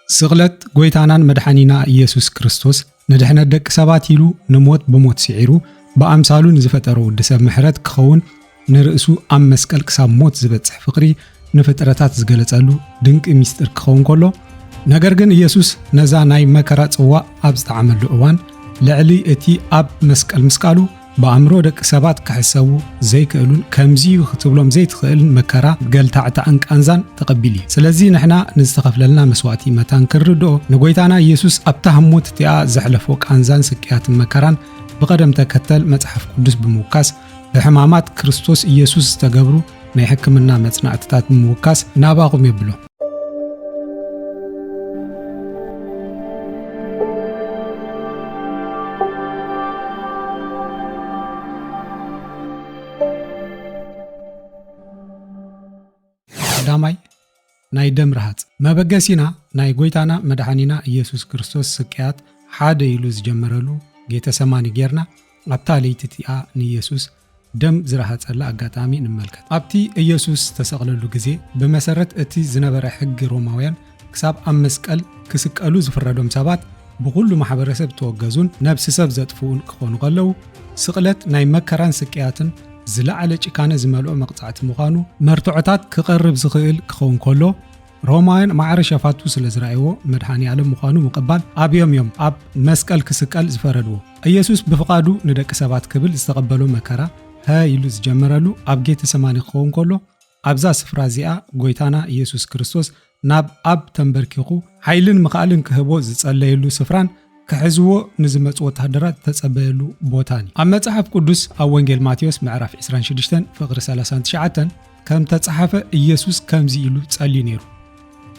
ስቕለት ጎይታናን መድኃኒና ኢየሱስ ክርስቶስ ንድሕነት ደቂ ሰባት ኢሉ ንሞት ብሞት ሲዒሩ ብኣምሳሉ ንዝፈጠሮ ወዲ ሰብ ምሕረት ክኸውን ንርእሱ ኣብ መስቀል ክሳብ ሞት ዝበጽሕ ፍቕሪ ንፍጥረታት ዝገለጸሉ ድንቂ ምስጢር ክኸውን ከሎ ነገር ግን ኢየሱስ ነዛ ናይ መከራ ጽዋእ ኣብ ዝተዓመሉ እዋን ልዕሊ እቲ ኣብ መስቀል ምስቃሉ በአእምሮ ደቂ ሰባት ክሕሰቡ ዘይክእሉን ከምዚዩ ክትብሎም ዘይትኽእልን መከራ ገልታዕታ እንቃንዛን ተቐቢል እዩ። ስለዚ ንሕና ንዝተኸፍለልና መስዋዕቲ መታን ክርድኦ ንጎይታና ኢየሱስ ኣብታ ህሞት እቲኣ ዘሕለፎ ቃንዛን ስቅያትን መከራን ብቐደም ተከተል መጽሓፍ ቅዱስ ብምውካስ ብሕማማት ክርስቶስ ኢየሱስ ዝተገብሩ ናይ ሕክምና መጽናዕትታት ብምውካስ ናባኹም የብሎ። ዳማይ ናይ ደም ረሃጽ መበገሲና ናይ ጎይታና መድኃኒና ኢየሱስ ክርስቶስ ስቅያት ሓደ ኢሉ ዝጀመረሉ ጌተሰማኒ ጌርና ኣብታ ለይቲ እቲኣ ንኢየሱስ ደም ዝረሃጸላ ኣጋጣሚ ንመልከት። ኣብቲ ኢየሱስ ተሰቕለሉ ግዜ ብመሰረት እቲ ዝነበረ ሕጊ ሮማውያን ክሳብ ኣብ መስቀል ክስቀሉ ዝፍረዶም ሰባት ብኩሉ ማሕበረሰብ ተወገዙን ነብሲ ሰብ ዘጥፍኡን ክኾኑ ከለዉ ስቕለት ናይ መከራን ስቅያትን ዝለዓለ ጭካነ ዝመልኦ መቕጻዕቲ ምዃኑ መርትዖታት ክቐርብ ዝኽእል ክኸውን ከሎ ሮማውያን ማዕረ ሸፋቱ ስለ ዝረኣይዎ መድኃኒ ዓለም ምዃኑ ምቕባል ኣብዮም እዮም ኣብ መስቀል ክስቀል ዝፈረድዎ። ኢየሱስ ብፍቓዱ ንደቂ ሰባት ክብል ዝተቐበሎ መከራ ኢሉ ዝጀመረሉ ኣብ ጌተሰማኒ ክኸውን ከሎ ኣብዛ ስፍራ እዚኣ ጎይታና ኢየሱስ ክርስቶስ ናብ ኣብ ተንበርኪኹ ሓይልን ምኽኣልን ክህቦ ዝጸለየሉ ስፍራን ክሕዝዎ ንዝመጹ ወታደራት ተጸበየሉ ቦታን ኣብ መጽሓፍ ቅዱስ ኣብ ወንጌል ማቴዎስ ምዕራፍ 26 ፍቕሪ 39 ከም ተጻሓፈ ኢየሱስ ከምዚ ኢሉ ጸልዩ ነይሩ።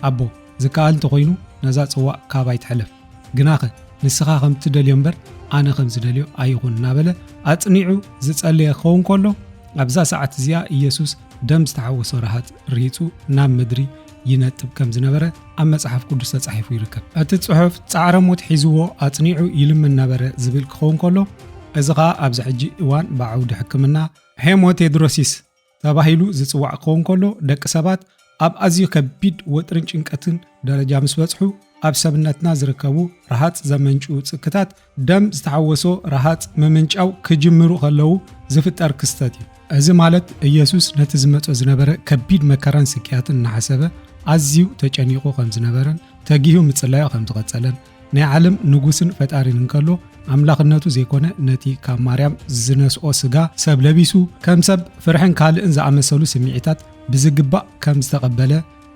ኣቦ ዝከኣል እንተኾይኑ ነዛ ጽዋእ ካባይ ትሕለፍ፣ ግናኸ ንስኻ ከም ትደልዮ እምበር ኣነ ከም ዝደልዮ ኣይኹን እናበለ ኣጽኒዑ ዝጸለየ ክኸውን ከሎ ኣብዛ ሰዓት እዚኣ ኢየሱስ ደም ዝተሓወሶ ረሃጽ ሪጹ ናብ ምድሪ ይነጥብ ከም ዝነበረ ኣብ መጽሓፍ ቅዱስ ተጻሒፉ ይርከብ። እቲ ጽሑፍ ጻዕረ ሞት ሒዝዎ ኣጽኒዑ ይልምን ነበረ ዝብል ክኸውን ከሎ እዚ ኸኣ ኣብዚ ሕጂ እዋን ብዓውዲ ሕክምና ሄሞቴድሮሲስ ተባሂሉ ዝጽዋዕ ክኸውን ከሎ ደቂ ሰባት ኣብ ኣዝዩ ከቢድ ወጥርን ጭንቀትን ደረጃ ምስ በጽሑ ኣብ ሰብነትና ዝርከቡ ረሃጽ ዘመንጭው ጽክታት ደም ዝተሓወሶ ረሃጽ ምምንጫው ክጅምሩ ከለዉ ዝፍጠር ክስተት እዩ። እዚ ማለት ኢየሱስ ነቲ ዝመጾ ዝነበረ ከቢድ መከራን ስቅያትን እናሓሰበ ኣዝዩ ተጨኒቑ ከም ዝነበረን ተጊሁ ምጽላዮ ከም ዝቐጸለን ናይ ዓለም ንጉስን ፈጣሪን እንከሎ ኣምላኽነቱ ዘይኮነ ነቲ ካብ ማርያም ዝነስኦ ስጋ ሰብ ለቢሱ ከም ሰብ ፍርሕን ካልእን ዝኣመሰሉ ስምዒታት ብዝግባእ ከም ዝተቐበለ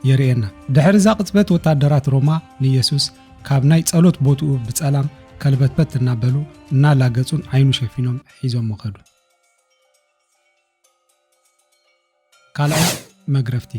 የርእየና። ድሕሪ ዛ ቅጽበት ወታደራት ሮማ ንኢየሱስ ካብ ናይ ጸሎት ቦትኡ ብጸላም ከልበትበት እናበሉ እናላገጹን ዓይኑ ሸፊኖም ሒዞም መኸዱ። ካልኣይ መግረፍቲ